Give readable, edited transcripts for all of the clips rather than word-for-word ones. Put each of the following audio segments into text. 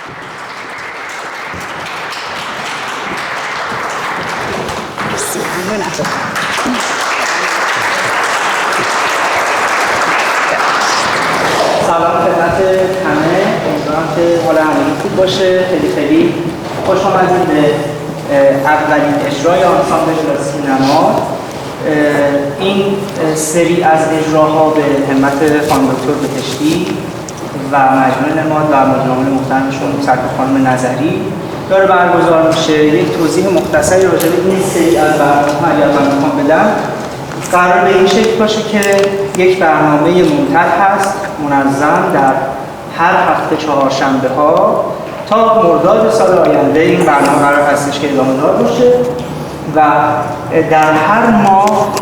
سلام خدمت همه، امیدوارم که حال همگی خوب باشه. خیلی خوش آمدید به اولین اجرای آنسامبل کلاسیک نما. این سری از اجراها به همت خانم دکتر بهشتی و مجموعه نماد و مدیرعامل محترمشون سرکار خانم نظری داره برگزار میشه. یک توضیح مختصری راجع به این سری از برنامه‌ها اگر من میخوام بدم، قرار به این شکل باشه که یک برنامه منتظم هست، منظم، در هر هفته چهارشنبه ها تا مرداد سال آینده این برنامه قرار هستش که ادامه دار باشه و در هر ماه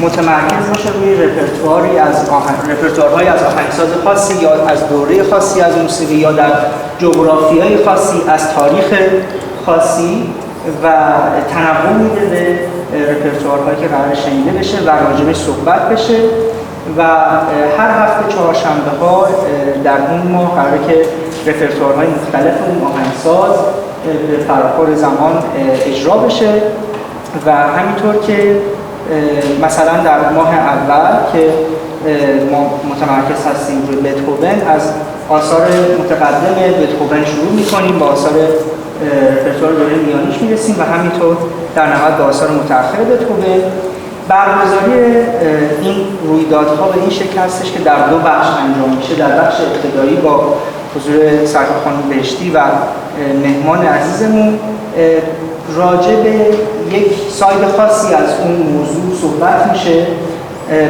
متمرکز باشه روی رپرتوارهای از آهنگساز خاصی یا از دوره خاصی از موسیقی یا در جغرافیای خاصی از تاریخ خاصی و تنوع میده به رپرتوارهایی که قرار شنیده بشه و راجبش صحبت بشه و هر هفته چهارشنبه ها در اون ماه قراره که رپرتوارهای مختلف اون آهنگساز به فراخور زمان اجرا بشه و همینطور که مثلا در ماه اول که ما متمرکز هستیم روی بتهوون، از آثار متقدم بتهوون شروع می‌کنیم، با آثار رپرتوار دوره میانیش میرسیم و همینطور در نهایت به آثار متأخر بتهوون. برگزاری این رویدادها به این شکل هستش که در دو بخش انجام میشه. در بخش ابتدایی با حضور سرکار خانم بهشتی و مهمان عزیزمون راجع به یک ساید خاصی از اون موضوع صحبت میشه.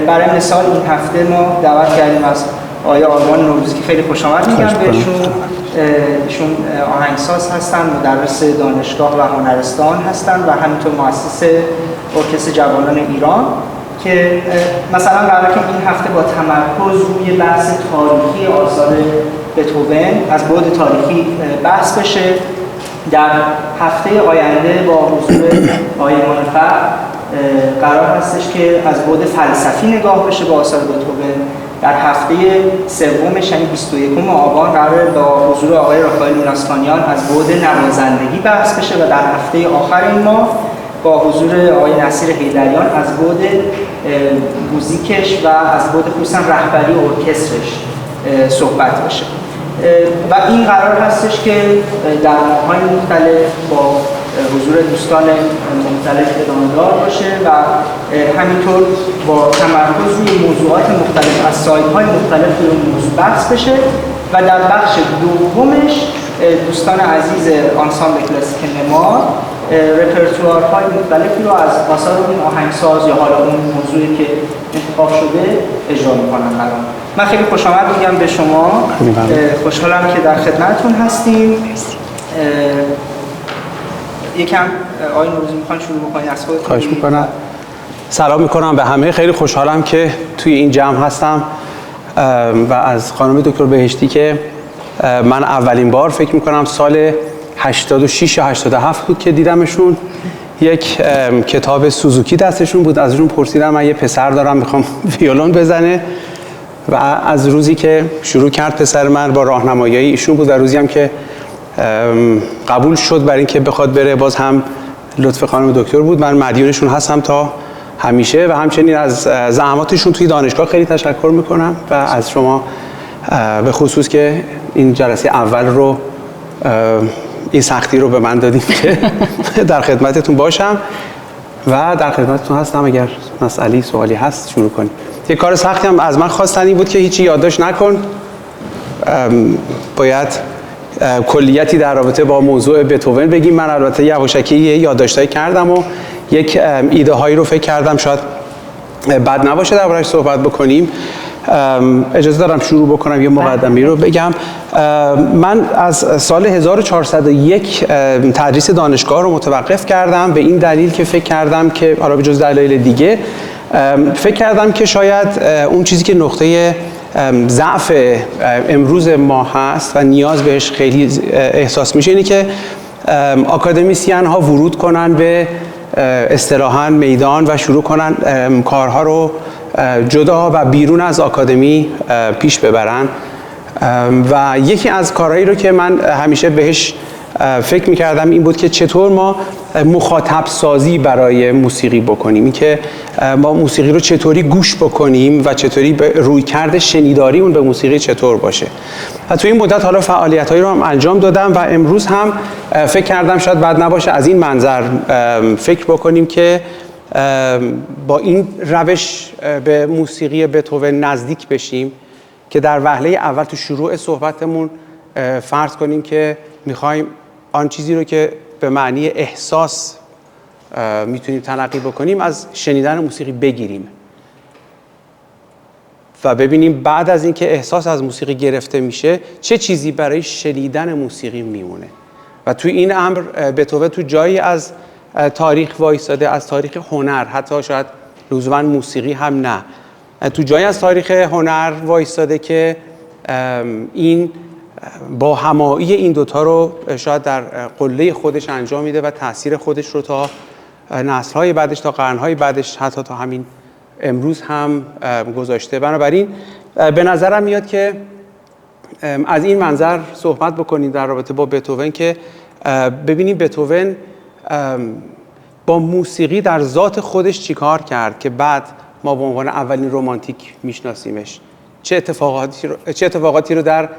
برای مثال این هفته ما دعوت کردیم از آقای آرمان نوروزی که خیلی خوش آمد میگم بهشون. ایشون آهنگساز هستن، مدرس دانشگاه و هنرستان هستن و همینطور مؤسس ارکستر جوانان ایران که مثلا قراره که این هفته با تمرکز روی بحث تاریخی آثار بتهوون از بعد تاریخی بحث بشه. در هفته آینده با حضور آقای منفع قرار هستش که از بعد فلسفی نگاه بشه به آثار بتهوون. در هفته سومش یعنی 21 آبان قرار با حضور آقای رافائل میناسکانیان از بعد نوازندگی بحث بشه و در هفته آخر این ماه با حضور آقای نصیر حیدریان از بعد موزیکش و از بعد خصوصا رهبری ارکسترش صحبت بشه و این قرار هستش که در ماه‌های مختلف با حضور دوستان مختلف ادامه دار باشه و همینطور با تمرکز روی موضوعات مختلف از سایدهای مختلف روی موضوع بحث بشه و در بخش دومش دوستان عزیز آنسامبل کلاسیک نما رپرتوارهای مختلفی رو از آثار اون آهنگساز یا حالا اون موضوعی که انتخاب شده اجرا می‌کنن. من خیلی خوش آمد میگم به شما. خوشحالم که در خدمتتون هستیم. یکم آقای نوروزی میخوان شروع بکنید از خودتون؟ خواهش میکنم. سلام میکنم به همه. خیلی خوشحالم که توی این جمع هستم و از خانم دکتر بهشتی که من اولین بار فکر میکنم سال 86 یا 87 بود که دیدمشون. یک کتاب سوزوکی دستشون بود، ازشون پرسیدم من یه پسر دارم میخوام ویولون بزنه و از روزی که شروع کرد پسر من با راهنمایی ایشون بود و روزی هم که قبول شد برای اینکه بخواد بره باز هم لطف خانم دکتر بود. من مدیونشون هستم تا همیشه و همچنین از زحماتشون توی دانشگاه خیلی تشکر میکنم و از شما به خصوص که این جلسه اول رو این سختی رو به من دادیم که در خدمتتون باشم و در خدمتتون هستم. اگر مسئله سوالی هست شروع کنیم. یه کار سختی هم از من خواستنی بود که هیچی یادداشت نکن، باید کلیتی در رابطه با موضوع بتهوون بگیم. من البته یواشکی یادداشتایی کردم و یک ایده هایی رو فکر کردم شاید بد نباشه درباره‌اش صحبت بکنیم. اجازه دارم شروع بکنم یه مقدمه‌ای رو بگم. من از سال 1401 تدریس دانشگاه رو متوقف کردم به این دلیل که فکر کردم که حالا به جز دلایل دیگه فکر کردم که شاید اون چیزی که نقطه ضعف امروز ما هست و نیاز بهش خیلی احساس میشه اینه که آکادمیسین ها ورود کنن به اصطلاحاً میدان و شروع کنن کارها رو جدا و بیرون از آکادمی پیش ببرن و یکی از کارهایی رو که من همیشه بهش فکر میکردم این بود که چطور ما مخاطب سازی برای موسیقی بکنیم، این که ما موسیقی رو چطوری گوش بکنیم و چطوری رویکرد شنیداری اون به موسیقی چطور باشه. و تو این مدت حالا فعالیت‌هایی رو هم انجام دادم و امروز هم فکر کردم شاید بد نباشه از این منظر فکر بکنیم که با این روش به موسیقی بتهوون نزدیک بشیم که در وهله اول تو شروع صحبتمون فرض کنیم که میخوایم آن چیزی رو که به معنی احساس میتونیم تلقی بکنیم از شنیدن موسیقی بگیریم و ببینیم بعد از اینکه احساس از موسیقی گرفته میشه چه چیزی برای شنیدن موسیقی میمونه. و تو این امر بتهوون تو جایی از تاریخ وایساده، از تاریخ هنر، حتی شاید لزوما موسیقی هم نه، تو جایی از تاریخ هنر وایساده که این با همایی این دوتا رو شاید در قله خودش انجام میده و تأثیر خودش رو تا نسل‌های بعدش، تا قرن‌های بعدش، حتی تا همین امروز هم گذاشته. بنابراین به نظرم میاد که از این منظر صحبت بکنیم در رابطه با بتهوون که ببینیم بتهوون با موسیقی در ذات خودش چیکار کرد که بعد ما به عنوان اولین رمانتیک میشناسیمش. چه اتفاقاتی رو در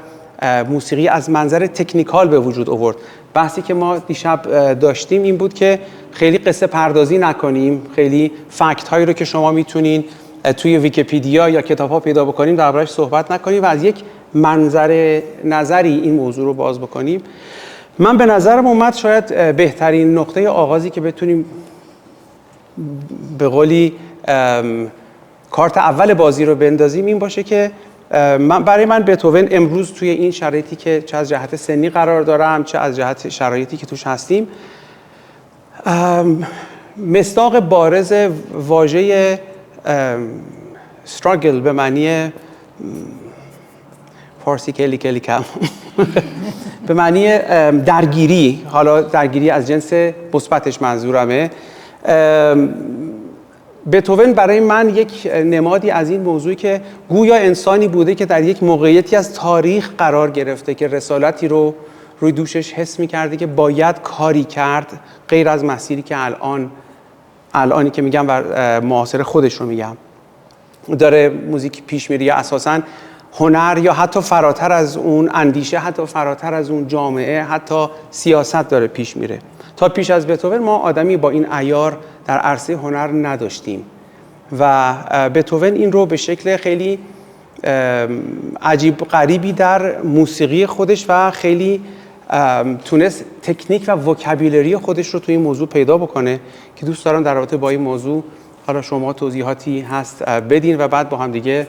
موسیقی از منظر تکنیکال به وجود آورد. بحثی که ما دیشب داشتیم این بود که خیلی قصه پردازی نکنیم، خیلی فکت هایی رو که شما میتونین توی ویکی‌پدیا یا کتاب ها پیدا بکنیم دربارش صحبت نکنیم و از یک منظر نظری این موضوع رو باز بکنیم. من به نظرم اومد شاید بهترین نقطه آغازی که بتونیم به قولی کارت اول بازی رو بندازیم این باشه که برای من بتهوون امروز توی این شرایطی که چه از جهت سنی قرار دارم چه از جهت شرایطی که توش هستیم مصداق بارز واژه struggle به معنی فارسی کلی کم به معنی درگیری، حالا درگیری از جنس مثبتش منظورمه، بتهوون برای من یک نمادی از این موضوعی که گویا انسانی بوده که در یک موقعیتی از تاریخ قرار گرفته که رسالتی رو روی دوشش حس می‌کرده که باید کاری کرد غیر از مسیری که الانی که میگم بر معاصر خودش رو میگم داره موزیک پیش میره، یا اساساً هنر، یا حتی فراتر از اون اندیشه، حتی فراتر از اون جامعه، حتی سیاست داره پیش میره. تا پیش از بتهوون ما آدمی با این عیار در عرصه هنر نداشتیم و بتهوون این رو به شکل خیلی عجیب غریبی در موسیقی خودش و خیلی تونست تکنیک و وکابولری خودش رو توی این موضوع پیدا بکنه که دوست دارم در رابطه با این موضوع حالا شما توضیحاتی هست بدین و بعد با هم دیگه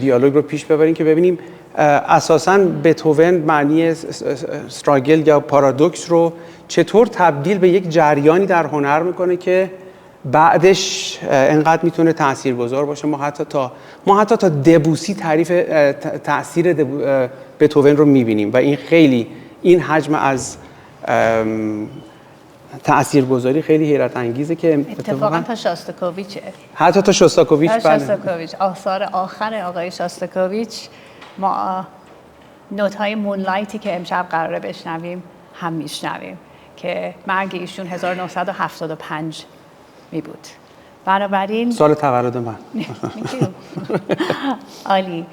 دیالوگ رو پیش ببریم که ببینیم اساساً بتهوون معنی استراگل یا پارادوکس رو چطور تبدیل به یک جریانی در هنر میکنه که بعدش انقدر میتونه تاثیرگذار باشه. ما حتی تا دبوسی تعریف تاثیر بتهوون رو میبینیم و این خیلی این حجم از تاثیرگذاری خیلی حیرت انگیزه که اتفاقا تا شاستاکوویچه، حتی تا شاستاکوویچ، شاستاکوویچ آثار آخر آقای شاستاکوویچ ما نوت‌های مونلایتی که امشب قراره بشنویم هم میشنویم که مرگ ایشون 1975 می بود. بنابراین سال تولد من. عالی.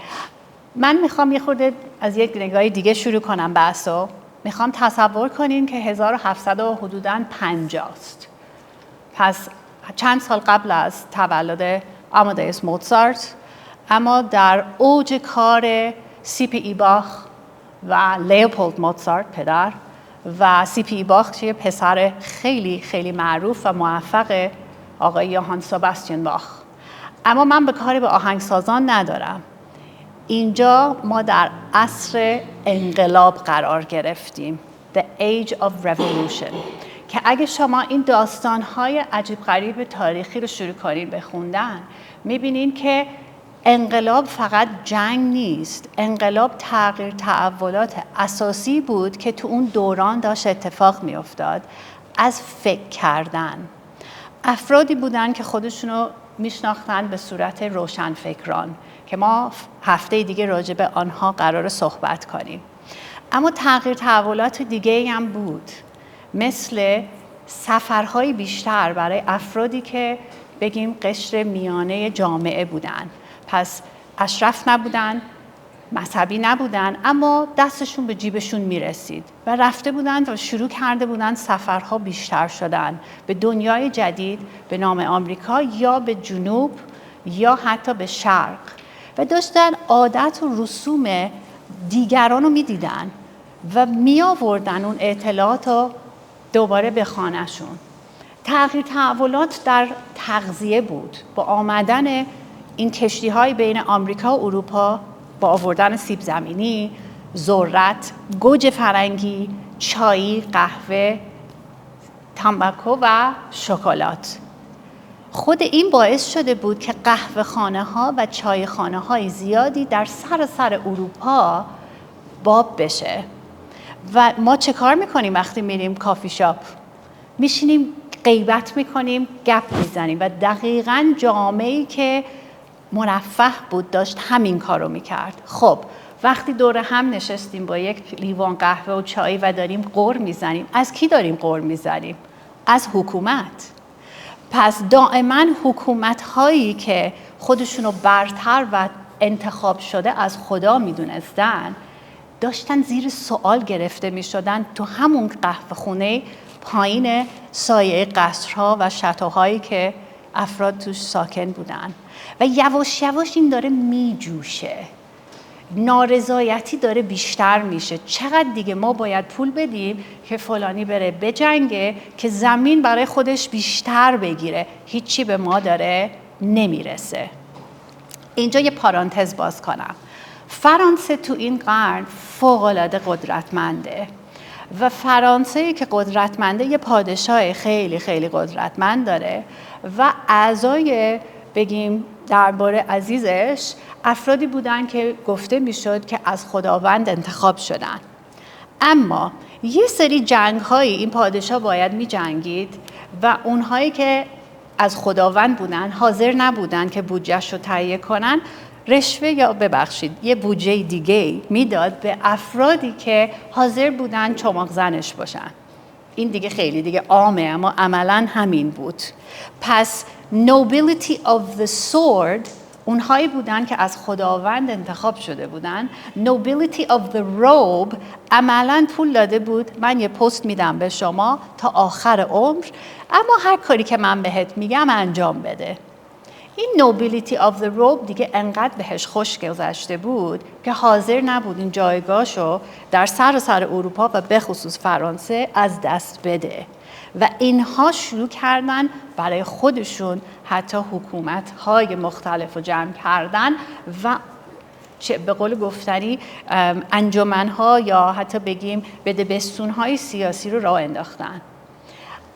من میخوام یه خورده از یک نگاه دیگه شروع کنم بحثو. میخوام تصور کنین که 1750 است. پس چند سال قبل از تولد آمادئوس موزارت، اما در اوج کار سی.پی. باخ و لیوپولد موزارت پدر و سی.پی. باخ یه پسر خیلی خیلی معروف و موفق آقای یوهان سباستیان باخ. اما من به کاری به آهنگسازان ندارم. اینجا ما در عصر انقلاب قرار گرفتیم. The Age of Revolution. که اگه شما این داستان‌های عجیب غریب تاریخی رو شروع کنید به خوندن، می‌بینین که انقلاب فقط جنگ نیست. انقلاب تغییر تحولات اساسی بود که تو اون دوران داشت اتفاق می‌افتاد. از فکر کردن. افرادی بودن که خودشونو میشناختن به صورت روشنفکران. که ما هفته دیگه راجع به آنها قرار صحبت کنیم. اما تغییر تحولات دیگه هم بود، مثل سفرهای بیشتر برای افرادی که بگیم قشر میانه جامعه بودن، پس اشراف نبودن، مذهبی نبودن، اما دستشون به جیبشون میرسید و رفته بودن و شروع کرده بودن سفرها بیشتر شدن به دنیای جدید به نام آمریکا یا به جنوب یا حتی به شرق و داشتن عادت و رسوم دیگران رو میدیدن و می آوردن اون اطلاعات رو دوباره به خانه‌شون. تغییر تحولات در تغذیه بود با آمدن این کشتی‌های بین آمریکا و اروپا، با آوردن سیب زمینی، ذرت، گوجه فرنگی، چای، قهوه، تنباکو و شکلات. خود این باعث شده بود که قهوه خانه ها و چای خانه های زیادی در سراسر اروپا باب بشه. و ما چه کار میکنیم وقتی میریم کافی شاپ؟ میشینیم غیبت میکنیم، گپ میزنیم و دقیقاً جامعه‌ای که مرفه بود داشت همین کارو میکرد. خب وقتی دور هم نشستیم با یک لیوان قهوه و چای و داریم غر میزنیم، از کی داریم غر میزنیم؟ از حکومت. پس دائما حکومت هایی که خودشونو برتر و انتخاب شده از خدا میدونستن داشتن زیر سوال گرفته میشدن تو همون قهوه خونه پایین سایه قصرها و شاتوهایی که افراد توش ساکن بودن و یواش یواش این داره میجوشه، نارضایتی داره بیشتر میشه. چقدر دیگه ما باید پول بدیم که فلانی بره بجنگه که زمین برای خودش بیشتر بگیره، هیچی به ما داره نمیرسه. اینجا یه پارانتز باز کنم. فرانسه تو این قرن فوق‌العاده قدرتمنده و فرانسه که قدرتمنده یه پادشاه خیلی خیلی قدرتمند داره و اعضای بگیم دربار عزیزش افرادی بودن که گفته میشد که از خداوند انتخاب شدن. اما یه سری جنگ‌هایی این پادشاه باید می‌جنگید و اونهایی که از خداوند بودن حاضر نبودن که بودجه‌اش رو تهیه کنن، رشوه یا ببخشید یه بودجه دیگه میداد به افرادی که حاضر بودن چماق زنش باشن. این دیگه خیلی دیگه عامه، اما عملاً همین بود. پس nobility of the sword اونهایی بودن که از خداوند انتخاب شده بودن. nobility of the robe عملاً پول داده بود، من یه پست میدم به شما تا آخر عمر، اما هر کاری که من بهت میگم انجام بده. این nobility of the robe دیگه انقدر بهش خوش گذشته بود که حاضر نبود این جایگاهشو در سراسر اروپا و به خصوص فرانسه از دست بده و اینها شروع کردن برای خودشون حتی حکومت‌های مختلف رو جمع کردن و چه به قول گفتنی انجمن‌ها یا حتی بگیم بدبستون‌های سیاسی رو راه انداختن.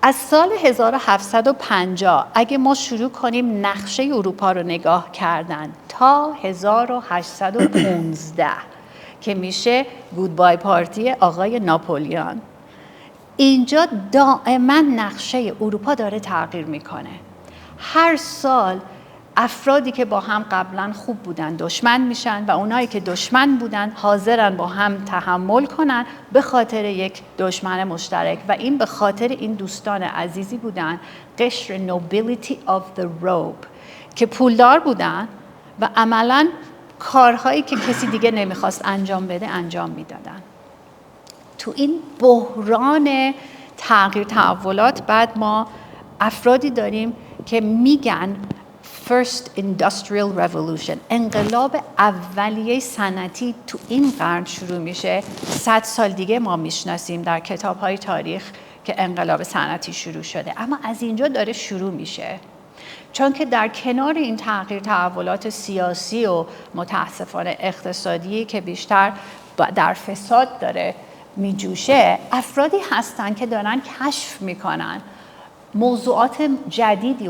از سال 1750 اگه ما شروع کنیم نقشه اروپا رو نگاه کردن تا 1815 که میشه گودبای پارتی آقای ناپولیون، اینجا دائما نقشه اروپا داره تغییر میکنه. هر سال افرادی که با هم قبلا خوب بودن دشمن میشن و اونایی که دشمن بودن حاضرن با هم تحمل کنن به خاطر یک دشمن مشترک و این به خاطر این دوستان عزیزی بودن، قشر nobility of the robe که پولدار بودن و عملاً کارهایی که کسی دیگه نمیخواست انجام بده انجام میدادن. تو این بحران تغییر تحولات بعد ما افرادی داریم که میگن First Industrial Revolution، انقلاب اولیه صنعتی تو این قرن شروع میشه. 100 سال دیگه ما میشناسیم در کتاب‌های تاریخ که انقلاب صنعتی شروع شده، اما از اینجا داره شروع میشه، چون که در کنار این تغییر تحولات سیاسی و متاسفانه اقتصادی که بیشتر در فساد داره میجوشه، افرادی هستن که دارن کشف میکنن موضوعات جدیدی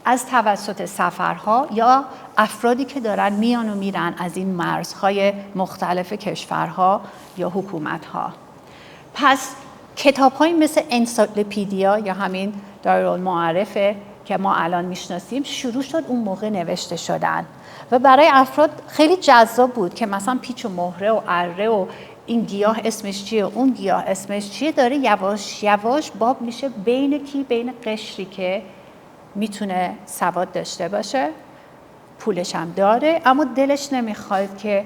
از توسط سفرها یا افرادی که دارن میان و میرن از این مرزهای مختلف کشورها یا حکومتها. پس کتاب‌هایی مثل انسایکلوپدیا یا همین دایرالمعارفه که ما الان میشناسیم شروع شد اون موقع نوشته شدن و برای افراد خیلی جذاب بود که مثلا پیچ و مهره و اره و این گیاه اسمش چیه و اون گیاه اسمش چیه داره یواش یواش باب میشه بین قشری که میتونه سواد داشته باشه، پولش هم داره اما دلش نمیخواد که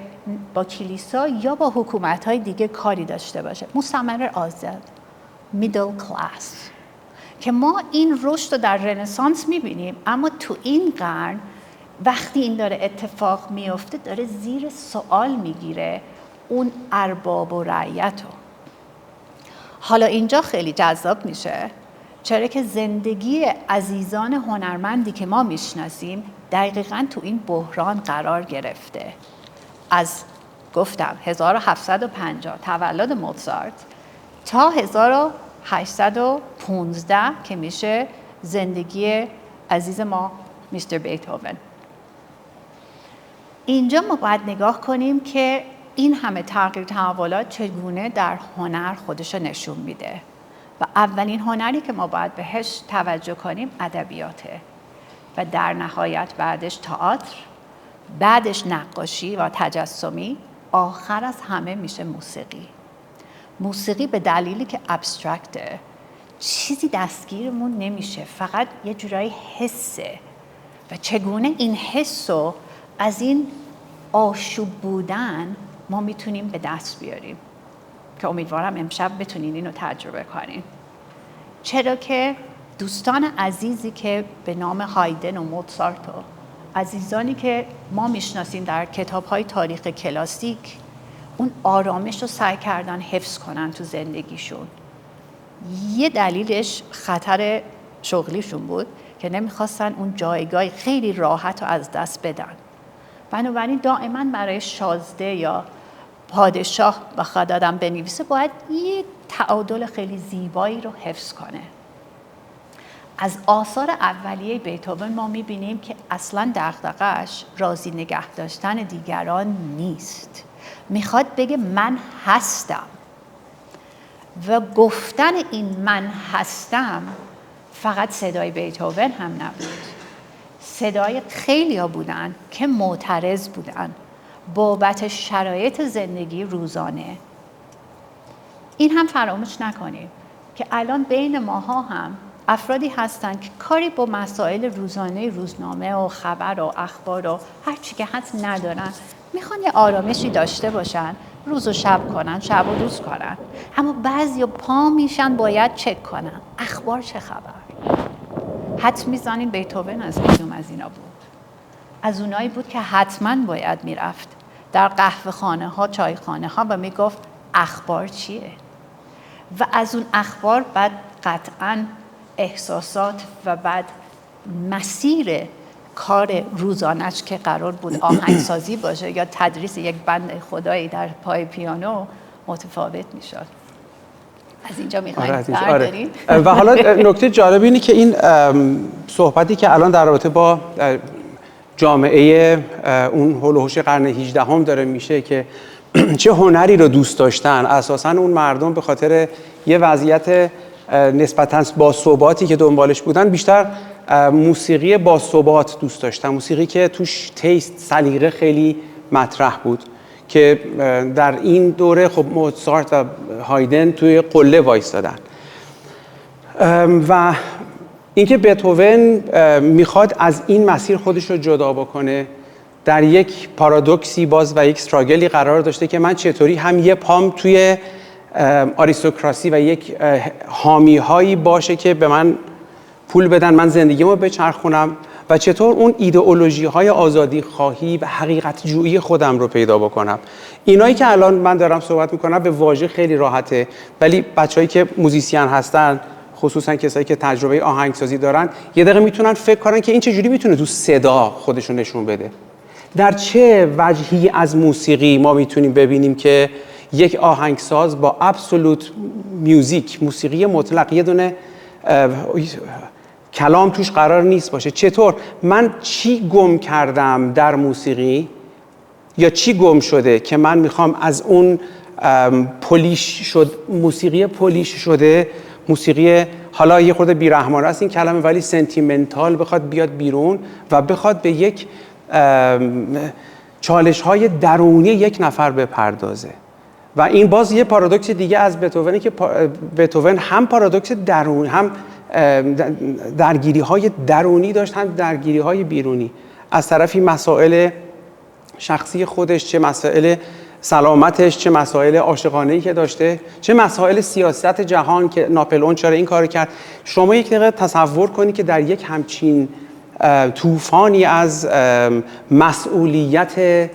با کلیسا یا با حکومت‌های دیگه کاری داشته باشه. مستعمره آزاد، میدل کلاس، که ما این رشد رو در رنسانس میبینیم اما تو این قرن وقتی این داره اتفاق میفته داره زیر سوال میگیره اون ارباب و رعیت رو. حالا اینجا خیلی جذاب میشه چرا که زندگی عزیزان هنرمندی که ما میشناسیم دقیقاً تو این بحران قرار گرفته. از گفتم 1750 تولد موزارت تا 1815 که میشه زندگی عزیز ما میستر بیتهوون. اینجا ما باید نگاه کنیم که این همه تغییر تحولات چگونه در هنر خودش نشون میده و اولین هنری که ما باید بهش توجه کنیم ادبیاته و در نهایت بعدش تئاتر، بعدش نقاشی و تجسمی، آخر از همه میشه موسیقی. موسیقی به دلیلی که ابسترکته، چیزی دستگیرمون نمیشه، فقط یه جورایی حسه و چگونه این حس رو از این آشوب بودن ما میتونیم به دست بیاریم که امیدوارم امشب بتونین اینو تجربه کنین. چرا که دوستان عزیزی که به نام هایدن و موزارت و عزیزانی که ما میشناسیم در کتاب‌های تاریخ کلاسیک اون آرامش رو سعی کردن حفظ کنن تو زندگیشون. یه دلیلش خطر شغلیشون بود که نمیخواستن اون جایگاه خیلی راحت رو از دست بدن. بنابراین دائما برای شازده یا پادشاه بخواد آدم بنویسه باید یه تعادل خیلی زیبایی رو حفظ کنه. از آثار اولیه بیتهوون ما میبینیم که اصلا دغدغه‌اش راضی نگه داشتن دیگران نیست. میخواد بگه من هستم و گفتن این من هستم فقط صدای بیتهوون هم نبود. صدای خیلیا بودن که معترض بودن بابت شرایط زندگی روزانه. این هم فراموش نکنیم که الان بین ماها هم افرادی هستن که کاری با مسائل روزانه روزنامه و خبر و اخبار و هر چی که هست ندارن، میخوان یه آرامشی داشته باشن، روز و شب کنن، شب و روز کنن، اما بعضیا پا میشن باید چک کنن اخبار چه خبر. حد میزنین بیتهوون از کدوم از اینا بود؟ از اونایی بود که حتما باید میرفت در قهوه خانه ها، چای خانه ها و میگفت اخبار چیه؟ و از اون اخبار بعد قطعاً احساسات و بعد مسیر کار روزانش که قرار بود آهنگسازی باشه یا تدریس یک بند خدایی در پای پیانو متفاوت میشد. از اینجا میخوایم برداریم. و حالا نکته جالب اینه که این صحبتی که الان در رابطه با جامعه اون هول و هوش قرن 18 هم داره میشه که چه هنری رو دوست داشتن. اساساً اون مردم به خاطر یه وضعیت نسبتاً با ثباتی که دنبالش بودن بیشتر موسیقی با ثبات دوست داشتن، موسیقی که توش تیست، سلیقه خیلی مطرح بود که در این دوره خب موزارت و هایدن توی قله وایستادن. و اینکه بیتهوون میخواد از این مسیر خودش رو جدا بکنه در یک پارادوکسی باز و یک استراگلی قرار داشته که من چطوری هم یه پام توی آریستوکراسی و یک حامی هایی باشه که به من پول بدن من زندگیمو بچرخونم و چطور اون ایدئولوژی های آزادی خواهی و حقیقت جویی خودم رو پیدا بکنم. اینایی که الان من دارم صحبت میکنم به واژه خیلی راحته، ولی بچه‌هایی که موزیسین هستن، خصوصا کسایی که تجربه آهنگسازی دارن، یه دقیقه میتونن فکر کنن که این چجوری میتونه تو صدا خودش رو نشون بده. در چه وجهی از موسیقی ما میتونیم ببینیم که یک آهنگساز با ابسولوت میوزیک، موسیقی مطلق، یه دونه کلام توش قرار نیست باشه. چطور من چی گم کردم در موسیقی یا چی گم شده که من میخوام از اون پولیش شد موسیقی پولیش شده موسیقی حالا یه خورده بی‌رحمانه است این کلمه، ولی سنتیمنتال بخواد بیاد بیرون و بخواد به یک چالش‌های درونی یک نفر بپردازه. و این باز یه پارادوکس دیگه از بتهوونه که بتهوون هم پارادوکس درونی، هم درگیری‌های درونی داشت، هم درگیری‌های بیرونی. از طرفی مسائل شخصی خودش، چه مسائل سلامتش، چه مسائل عاشقانه‌ای که داشته، چه مسائل سیاست جهان که ناپلئون چرا این کارو کرد. شما یک دقیقه تصور کنید که در یک همچین طوفانی از مسئولیت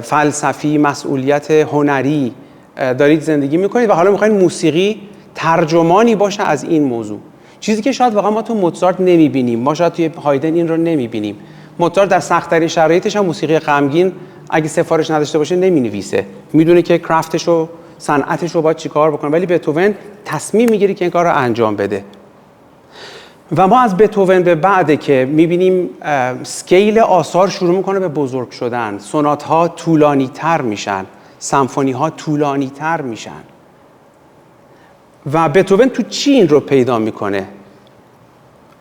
فلسفی، مسئولیت هنری دارید زندگی میکنید و حالا میخواین موسیقی ترجمانی باشه از این موضوع. چیزی که شاید واقعا ما تو موزارت نمیبینیم، ما شاید توی هایدن این رو نمیبینیم. موزارت در سخت‌ترین شرایطش هم موسیقی غمگین اگه سفارش نداشته باشه نمینویسه، میدونه که کرافتش و صنعتش رو باید چیکار بکنه، ولی بتهوون تصمیم میگیره که این کار رو انجام بده. و ما از بتهوون به بعد که میبینیم سکیل آثار شروع میکنه به بزرگ شدن، سونات ها طولانی تر میشن، سمفونی ها طولانی تر میشن. و بتهوون تو چی این رو پیدا میکنه؟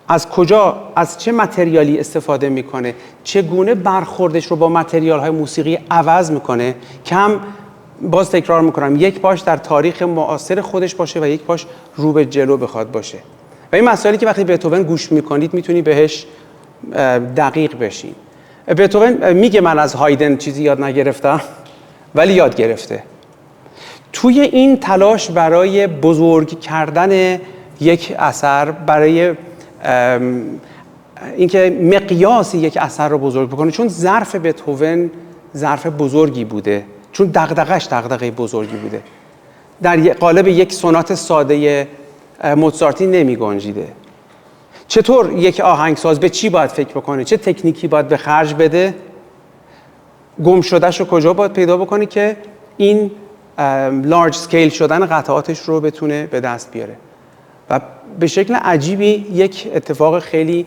از کجا، از چه متریالی استفاده میکنه؟ چگونه برخوردش رو با متریال های موسیقی عوض میکنه؟ که هم باز تکرار میکنم یک پاش در تاریخ معاصر خودش باشه و یک پاش رو به جلو بخواد باشه. و این مسائلی که وقتی بتهوون گوش میکنید میتونی بهش دقیق بشین. بتهوون میگه من از هایدن چیزی یاد نگرفتم، ولی یاد گرفته. توی این تلاش برای بزرگ کردن یک اثر، برای اینکه مقیاس یک اثر رو بزرگ بکنه، چون ظرف بتهوون ظرف بزرگی بوده، چون دغدغش دغدغه بزرگی بوده، در قالب یک سونات ساده موزارتی نمی گنجیده. چطور یک آهنگساز به چی باید فکر بکنه، چه تکنیکی باید به خرج بده، گم شدهش رو کجا باید پیدا بکنه که این لارج سکیل شدن قطعاتش رو بتونه به دست بیاره. و به شکل عجیبی یک اتفاق خیلی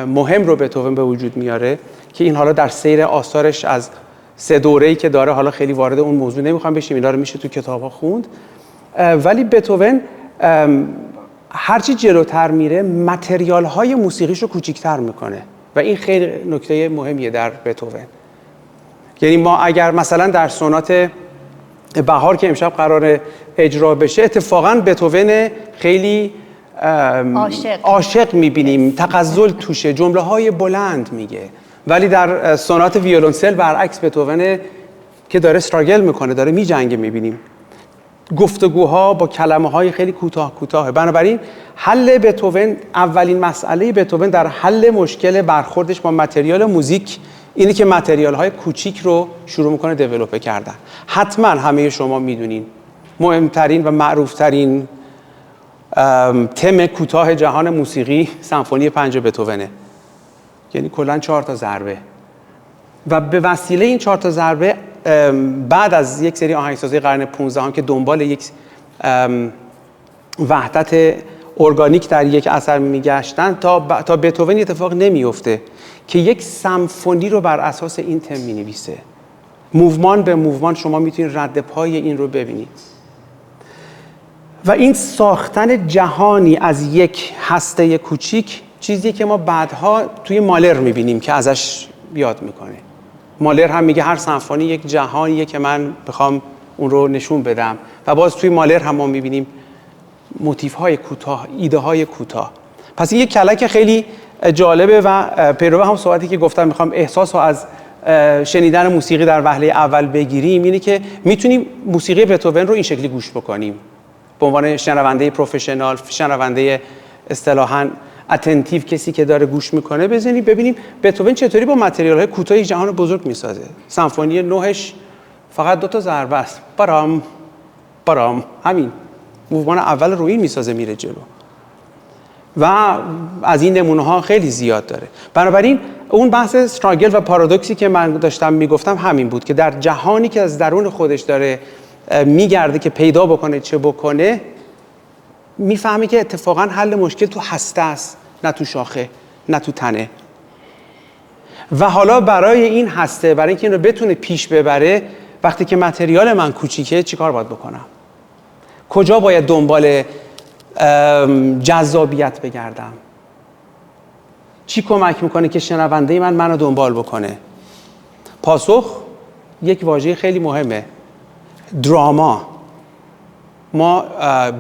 مهم رو بتهوون به وجود میاره که این حالا در سیر آثارش از 3 دوره‌ای که داره، حالا خیلی وارد اون موضوع نمیخوام بشیم، اینا رو میشه تو کتاب‌ها خوند. ولی بتهوون هرچی جلوتر میره متریال‌های موسیقیش رو کوچیک‌تر میکنه و این خیلی نکته مهمیه در بتهوون. یعنی ما اگر مثلا در سونات بهار که امشب قراره اجرا بشه، اتفاقاً بتهوون خیلی عاشق میبینیم، تغزل توشه، جمله‌های بلند میگه. ولی در سونات ویولنسل برعکس بتهوون که داره استراگل میکنه، داره میجنگه، میبینیم گفتگوها با کلمه‌های خیلی کوتاه. بنابراین حل بتهوون، اولین مسئله بتهوون در حل مشکل برخوردش با متریال موزیک اینه که متریال‌های کوچیک رو شروع میکنه دیولپ کردن. حتما همه شما میدونین مهمترین و معروفترین تم کوتاه جهان موسیقی سمفونی 5 بتهوونه، یعنی کلاً 4 تا ضربه. و به وسیله این 4 تا ضربه بعد از یک سری آهنگسازی قرن 15 هم که دنبال یک وحدت ارگانیک در یک اثر میگشتن، تا بتهوون اتفاق نمیفته که یک سمفونی رو بر اساس این تم مینویسه. موومان به موومان شما میتونید رد پای این رو ببینید. و این ساختن جهانی از یک هسته کوچیک چیزی که ما بعدها توی مالر میبینیم که ازش یاد میکنه. مالر هم میگه هر سمفونی یک جهانیه که من بخوام اون رو نشون بدم. و باز توی مالر هم ما میبینیم موتیف‌های کوتاه، ایده‌های کوتاه. پس این یک کلک خیلی جالبه و پیرو هم صحبتی که گفتم میخوام احساس رو از شنیدن موسیقی در وهله اول بگیریم، اینه که میتونیم موسیقی بتهوون رو این شکلی گوش بکنیم به عنوان شنونده پروفشنال، شنونده اصطلاحاً اتنتیو، کسی که داره گوش میکنه، ببینیم بتهوون چطوری با متریال‌های کوتاه جهان بزرگ میسازه. سمفونی 9ش فقط 2 تا ضربه است، برام همین موومان اول رو این میسازه، میره جلو. و از این نمونه ها خیلی زیاد داره. بنابراین اون بحث استراگل و پارادوکسی که من داشتم میگفتم همین بود که در جهانی که از درون خودش داره میگرده که پیدا بکنه چه بکنه، میفهمی که اتفاقا حل مشکل تو هسته است، نه تو شاخه، نه تو تنه. و حالا برای این هسته، برای اینکه این رو بتونه پیش ببره، وقتی که متریال من کوچیکه چیکار باید بکنم؟ کجا باید دنبال جذابیت بگردم؟ چی کمک میکنه که شنونده من منو دنبال بکنه؟ پاسخ یک واژه خیلی مهمه، دراما. ما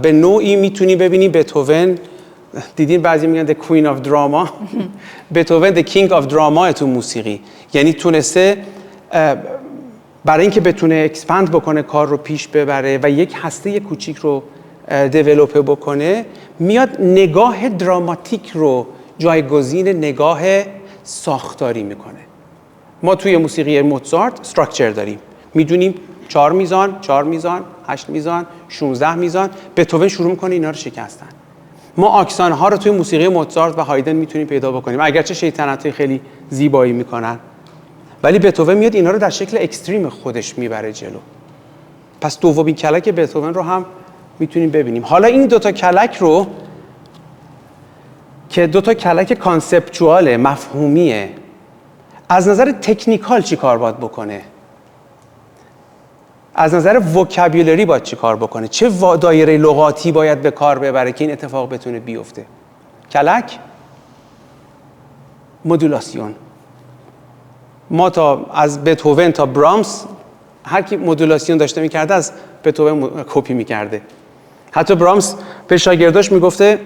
به نوعی میتونیم ببینیم بتهوون، دیدین بعضی میگن the queen of drama بتهوون the king of drama تو موسیقی، یعنی تونسته برای اینکه بتونه اکسپند بکنه، کار رو پیش ببره و یک هسته کوچیک رو دیولوپ بکنه، میاد نگاه دراماتیک رو جایگزین نگاه ساختاری میکنه. ما توی موسیقی موزارت استراکچر داریم، میدونیم 4 میزان، 4 میزان، 8 میزان، 16 میزان. بتهوون شروع میکنه اینا رو شکستن. ما آکسان ها رو توی موسیقی موزارت و هایدن میتونیم پیدا بکنیم، اگرچه شیطنت‌های خیلی زیبایی میکنن، ولی بتهوون میاد اینا رو در شکل اکستریم خودش میبره جلو. پس دومین کلک بتهوون رو هم میتونیم ببینیم. حالا این دوتا کلک رو که دوتا کلک کانسپچواله، مفهومیه، از نظر تکنیکال چی کار باید بکنه؟ از نظر وکابولری باید چی کار بکنه؟ چه دایره لغاتی باید به کار ببره که این اتفاق بتونه بیفته؟ کلک، مدولاسیون. ما تا از بتهوون تا برامس هر کی مدولاسیون داشته میکرده از بتهوون کپی میکرده. حتی برامس به شاگرداش میگفته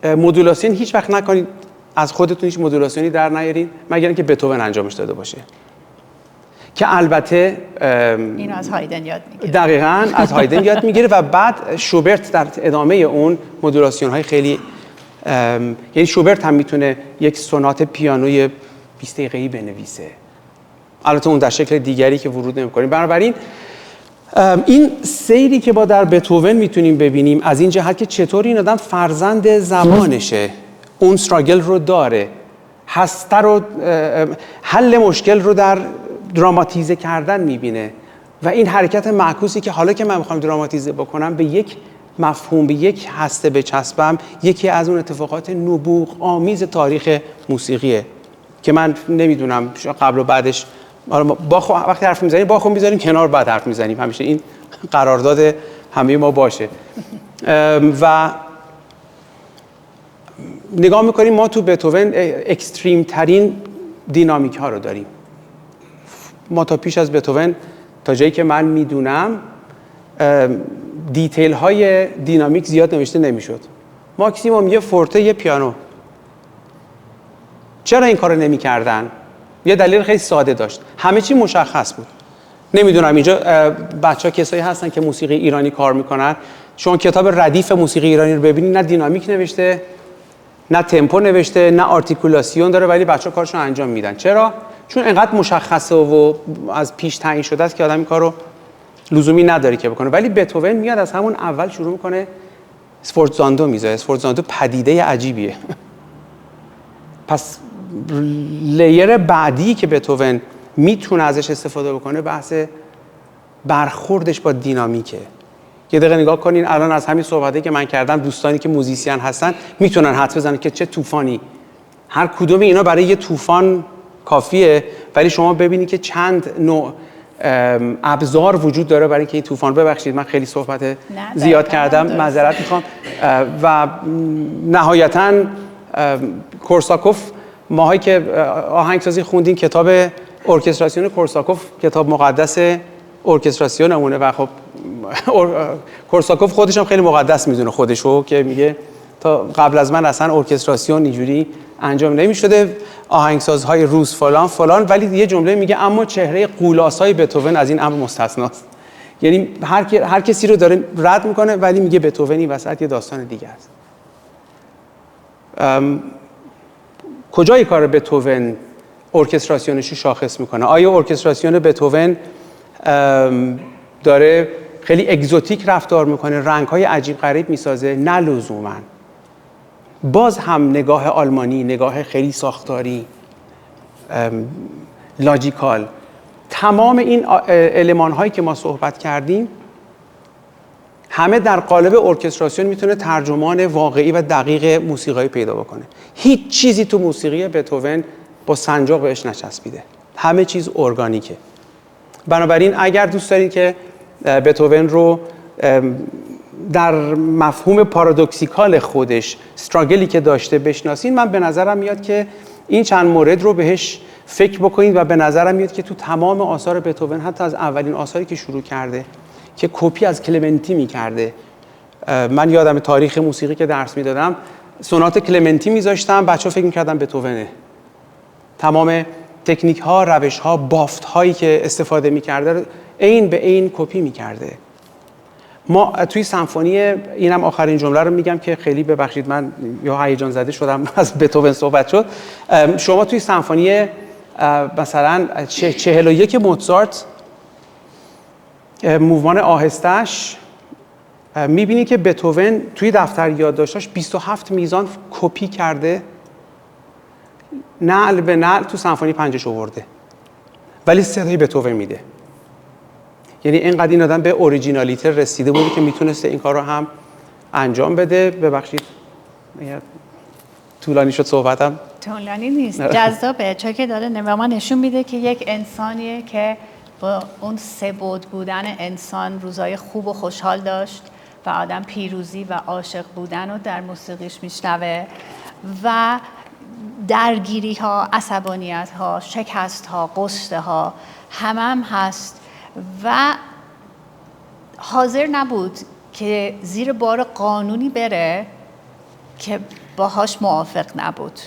مدولاسیون هیچ وقت نکنید، از خودتون هیچ مدولاسیونی در نیارین مگر اینکه بتهوون انجامش داده باشه. که البته اینو از هایدن یاد میگیره. دقیقاً از هایدن یاد میگیره و بعد شوبرت در ادامه اون مدولاسیون های خیلی یعنی شوبرت هم میتونه یک سونات پیانوی 20 دقیقه‌ای بنویسه. البته اون در شکل دیگری که ورود نمی‌کنیم. بنابراین این سیری که با در بتهوون میتونیم ببینیم از این جهت که چطور این آدم فرزند زمانشه، اون استراگل رو داره، هسته رو، حل مشکل رو در دراماتیزه کردن میبینه و این حرکت معکوسی که حالا که من میخوام دراماتیزه بکنم به یک مفهوم، به یک هسته بچسبم، یکی از اون اتفاقات نبوغ آمیز تاریخ موسیقیه که من نمیدونم قبل و بعدش وقتی حرف میزنیم باخو میذاریم کنار، بعد حرف میزنیم، همیشه این قرارداد همه ما باشه. و نگاه میکنیم ما تو بتهوون اکستریم ترین دینامیک ها رو داریم. ما تا پیش از بتهوون تا جایی که من میدونم دیتیل های دینامیک زیاد نوشته نمیشد، ماکسیموم یه فورته یه پیانو. چرا این کارو نمی‌کردن؟ یه دلیل خیلی ساده داشت، همه چی مشخص بود. نمیدونم اینجا بچه‌ها کسایی هستن که موسیقی ایرانی کار میکنن، شما کتاب ردیف موسیقی ایرانی رو ببینید، نه دینامیک نوشته، نه تمپو نوشته، نه آرتیکولاسیون داره، ولی بچه‌ها کارشون انجام میدن. چرا؟ چون انقدر مشخصه و از پیش تعیین شده است که آدم این کارو لزومی نداره که بکنه. ولی بتهوون میاد از همون اول شروع میکنه اسفورتزاندو میذاره. اسفورتزاندو پدیده عجیبیه. پس لیر بعدی که بتهوون میتونه ازش استفاده بکنه بحث برخوردش با دینامیکه. یه دقیقه نگاه کنین الان از همین صحبتی که من کردم، دوستانی که موزیسین هستن میتونن حدس بزنن که چه طوفانی، هر کدوم اینا برای یه طوفان کافیه، ولی شما ببینید که چند نوع ابزار وجود داره برای که این طوفان. ببخشید من خیلی صحبت زیاد کردم، معذرت میخوام. و نهایتاً کورساکوف، ماهایی که آهنگسازی خوندیم، کتاب ارکستراسیون کورساکوف کتاب مقدس ارکستراسیونمونه و خب کورساکوف خودش هم خیلی مقدس میدونه خودشو، که میگه تا قبل از من اصلا ارکستراسیون اینجوری انجام نمیشده، آهنگسازهای روس فلان فلان، ولی یه جمله میگه اما چهره قولاسای بتهوون از این امر مستثناست. یعنی هر کسی رو داره رد میکنه، ولی میگه بتهوون این وسط یه داستان دیگه است. کجای کار بتهوون ارکستراسیونش رو شاخص میکنه؟ آیا ارکستراسیون بتهوون داره خیلی اگزوتیک رفتار میکنه، رنگ‌های عجیب غریب میسازه؟ نه لزوماً. باز هم نگاه آلمانی، نگاه خیلی ساختاری، لاجیکال، تمام این المان هایی که ما صحبت کردیم همه در قالب ارکستراسیون میتونه ترجمان واقعی و دقیق موسیقی پیدا بکنه. هیچ چیزی تو موسیقی بتهوون با سنجاق بهش نچسبیده، همه چیز ارگانیکه. بنابراین اگر دوست دارید که بتهوون رو در مفهوم پارادوکسیکال خودش استراگلی که داشته بشناسین، من به نظرم میاد که این چند مورد رو بهش فکر بکنید و به نظرم میاد که تو تمام آثار بتهوون، حتی از اولین آثاری که شروع کرده که کپی از کلمنتی میکرده، من یادم تاریخ موسیقی که درس میدادم سونات کلمنتی میذاشتم، بچه‌ها فکر میکردن بتهوونه. تمام تکنیک ها، روش ها، بافت هایی که استفاده میکرده عین به عین کپی میکرده. ما توی سمفونی، اینم آخرین جمله رو میگم که خیلی ببخشید من یا هیجان زده شدم از بتهوون صحبت شد. شما توی سمفونی مثلا 41 موزارت موومان آهسته‌اش میبینی که بتهوون توی دفتر یادداشتاش 27 میزان کپی کرده، نعل به نعل تو سمفونی 5 آورده، ولی صدای بتهوون میده. یعنی اینقدر این آدم به اوریجینالیته رسیده بود که میتونسته این کار رو هم انجام بده. ببخشید طولانی شد صحبتم. طولانی نیست، جذابه، چون که داره به ما نشون میده که یک انسانیه که با اون سه‌بعد بودن انسان روزای خوب و خوشحال داشت و آدم پیروزی و عاشق بودن رو در موسیقیش میشنوه و درگیری ها، عصبانیت ها، شکست ها، غصه ها هم هست و حاضر نبود که زیر بار قانونی بره که باهاش موافق نبود.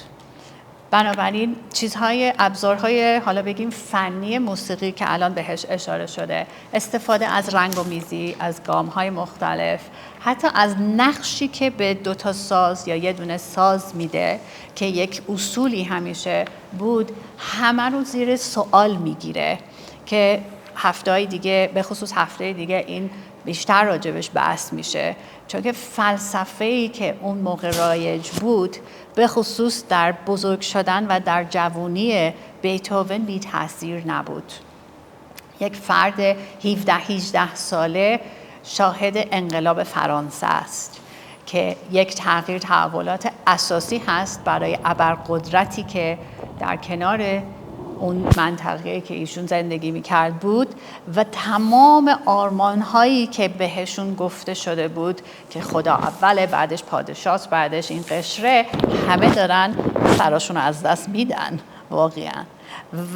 بنابراین چیزهای، ابزارهای حالا بگیم فنی موسیقی که الان بهش اشاره شده، استفاده از رنگ و میزی، از گام‌های مختلف، حتی از نقشی که به 2 ساز یا یه دونه ساز میده که یک اصولی همیشه بود، همه رو زیر سوال میگیره که هفته‌های دیگه، به خصوص هفته دیگه، این بیشتر راجبش بحث میشه، چون که فلسفه‌ای که اون موقع رایج بود به خصوص در بزرگ شدن و در جوانی بتهوون بی تاثیر نبود. یک فرد 17-18 ساله شاهد انقلاب فرانسه است که یک تحولات اساسی هست برای ابرقدرتی که در کنار اون منطقه‌ای که ایشون زندگی میکرد بود و تمام آرمان‌هایی که بهشون گفته شده بود که خدا اوله، بعدش پادشاه، بعدش این قشره، همه دارن سراشون رو از دست میدن واقعا.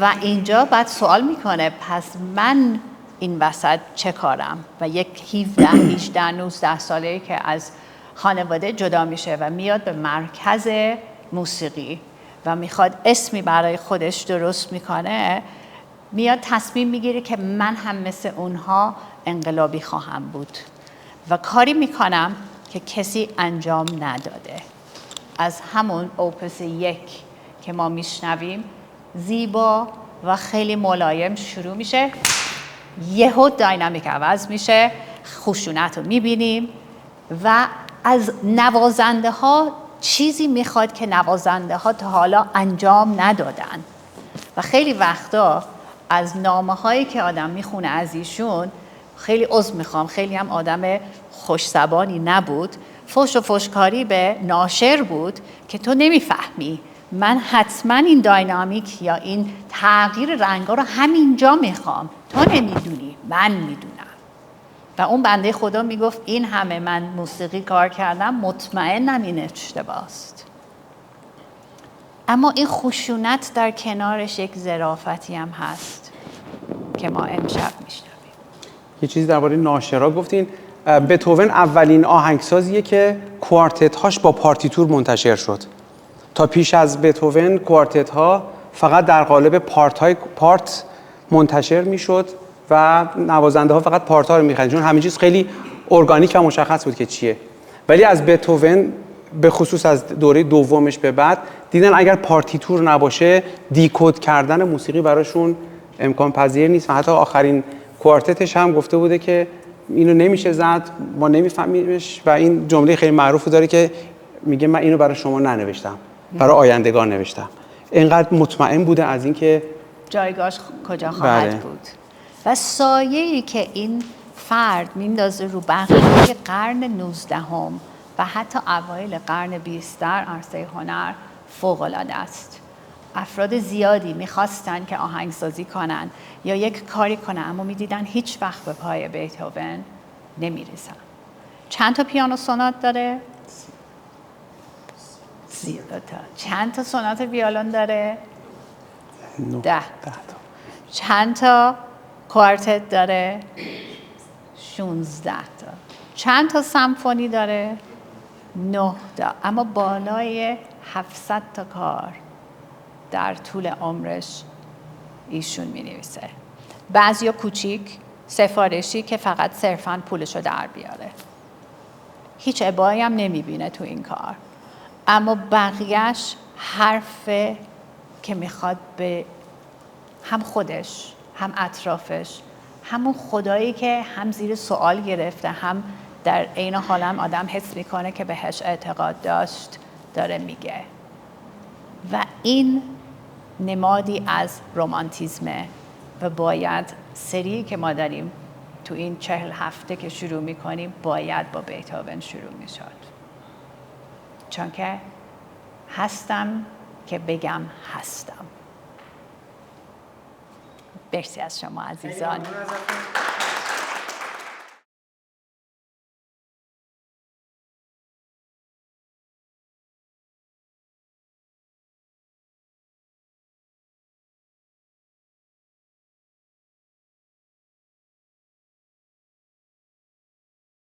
و اینجا بعد سوال میکنه پس من این وسط چه کارم؟ و یک 17-18-19 ساله‌ای که از خانواده جدا میشه و میاد به مرکز موسیقی و میخواد اسمی برای خودش درست میکنه، میاد تصمیم میگیره که من هم مثل اونها انقلابی خواهم بود و کاری میکنم که کسی انجام نداده. از همون اوپوس 1 که ما میشنویم زیبا و خیلی ملایم شروع میشه، یهو داینامیک عوض میشه، خشونت رو میبینیم و از نوازنده ها چیزی میخواد که نوازنده ها تا حالا انجام ندادن و خیلی وقتا از نامه هایی که آدم میخونه از ایشون، خیلی عذر میخوام، خیلی هم آدم خوش‌زبانی نبود، فحش و فحشکاری به ناشر بود که تو نمیفهمی، من حتما این داینامیک یا این تغییر رنگا رو همینجا میخوام، تو نمیدونی، من میدونم. و اون بنده خدا میگفت این همه من موسیقی کار کردم، مطمئنم این اشتباهست. اما این خشونت در کنارش یک ظرافتی هم هست که ما امشب میشنویم. یه چیزی درباره ناشرا گفتین. بتهوون اولین آهنگسازیه که کوارتت هاش با پارتیتور منتشر شد. تا پیش از بتهوون کوارتت ها فقط در قالب پارت منتشر میشد و نوازنده ها فقط پارت ها رو میخوندن، چون همین چیز خیلی ارگانیک و مشخص بود که چیه. ولی از بتهوون به خصوص از دوره دومش به بعد دیدن اگر پارتیتور نباشه دیکود کردن موسیقی براشون امکان پذیر نیست و حتی آخرین کوارتتش هم گفته بوده که اینو نمیشه زد، ما نمیفهمیمش و این جمله خیلی معروفی داره که میگه من اینو برای شما ننوشتم، برای آیندگان نوشتم. اینقدر مطمئن بوده از اینکه جایگاهش کجا خواهد بود. و سایه‌ای که این فرد میندازه رو بقیه قرن 19 و حتی اوایل قرن 20 در عرصه هنر فوق‌العاده است. افراد زیادی میخواستن که آهنگسازی کنن یا یک کاری کنن، اما میدیدن هیچ وقت به پای بتهوون نمیرسن، چند تا پیانو سونات داره؟ 32 تا. چند تا سونات ویولون داره؟ 10 تا. چند تا کوارتت داره؟ 16 تا. چند تا سمفونی داره؟ 9 تا. اما بالای 700 تا کار در طول عمرش ایشون می نویسه. بعضیا کوچیک سفارشی که فقط صرفاً پولشو در بیاره. هیچ ابایی هم نمی بینه تو این کار. اما بقیهش حرفه که میخواد به هم خودش، هم اطرافش، همون خدایی که هم زیر سوال گرفته، هم در عین حال هم آدم حس میکنه که بهش اعتقاد داشت، داره میگه. و این نمادی از رمانتیزمه و باید سری که ما داریم تو این 40 هفته که شروع میکنیم باید با بیتهوون شروع میشد. چون که هستم که بگم هستم. مرسی از شما عزیزان.